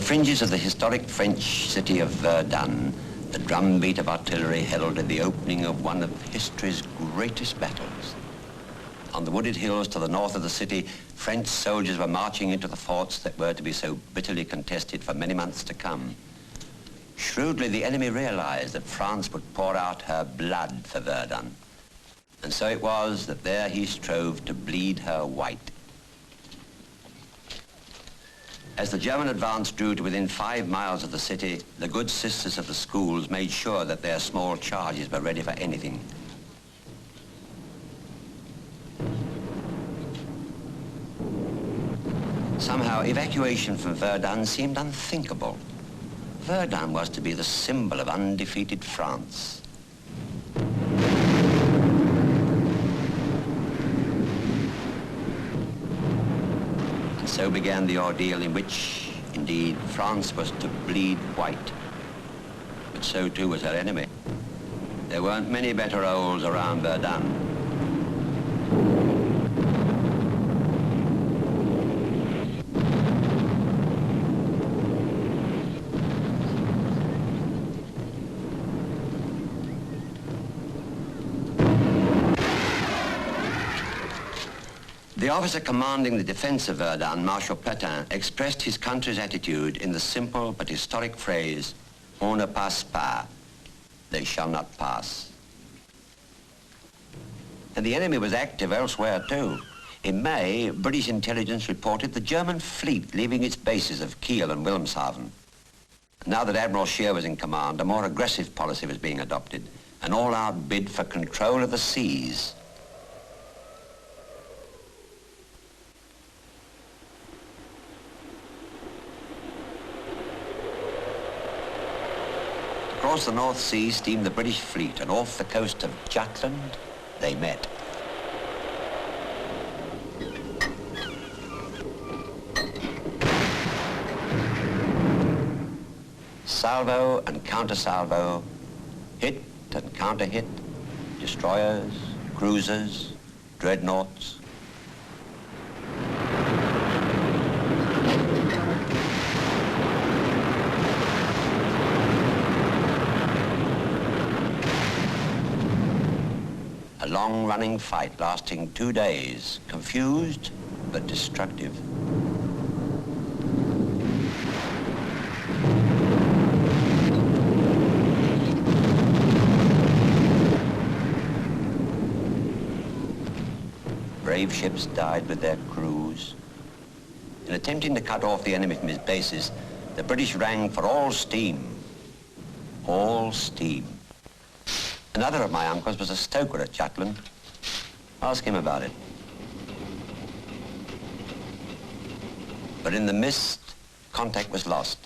fringes of the historic French city of Verdun, the drumbeat of artillery heralded the opening of one of history's greatest battles. On the wooded hills to the north of the city, French soldiers were marching into the forts that were to be so bitterly contested for many months to come. Shrewdly, the enemy realized that France would pour out her blood for Verdun. And so it was that there he strove to bleed her white. As the German advance drew to within 5 miles of the city, the good sisters of the schools made sure that their small charges were ready for anything. Somehow, evacuation from Verdun seemed unthinkable. Verdun was to be the symbol of undefeated France. And so began the ordeal in which, indeed, France was to bleed white. But so too was her enemy. There weren't many better holes around Verdun. The officer commanding the defense of Verdun, Marshal Petain, expressed his country's attitude in the simple but historic phrase, "On ne passe pas," they shall not pass. And the enemy was active elsewhere too. In May, British intelligence reported the German fleet leaving its bases of Kiel and Wilhelmshaven. Now that Admiral Scheer was in command, a more aggressive policy was being adopted, an all-out bid for control of the seas. Across the North Sea steamed the British fleet, and off the coast of Jutland, they met. Salvo and counter-salvo, hit and counter-hit, destroyers, cruisers, dreadnoughts. A long-running fight lasting 2 days, confused but destructive. Brave ships died with their crews. In attempting to cut off the enemy from his bases, the British rang for all steam. All steam. Another of my uncles was a stoker at Jutland. Ask him about it. But in the mist, contact was lost,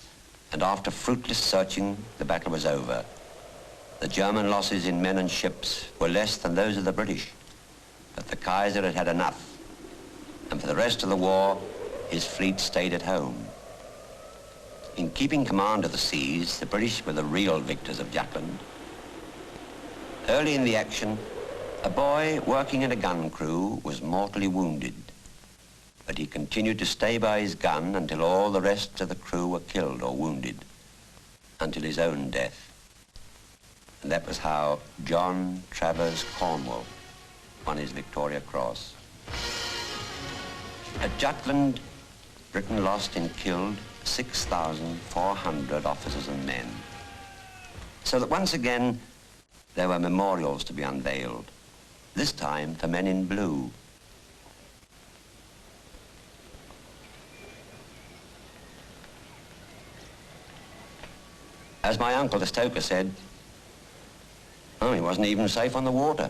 and after fruitless searching, the battle was over. The German losses in men and ships were less than those of the British, but the Kaiser had had enough, and for the rest of the war, his fleet stayed at home. In keeping command of the seas, the British were the real victors of Jutland. Early in the action, a boy working in a gun crew was mortally wounded, but he continued to stay by his gun until all the rest of the crew were killed or wounded, until his own death. And that was how John Travers Cornwall won his Victoria Cross. At Jutland, Britain lost in killed 6,400 officers and men. So that once again, there were memorials to be unveiled, this time for men in blue. As my uncle, the stoker, said, oh, he wasn't even safe on the water.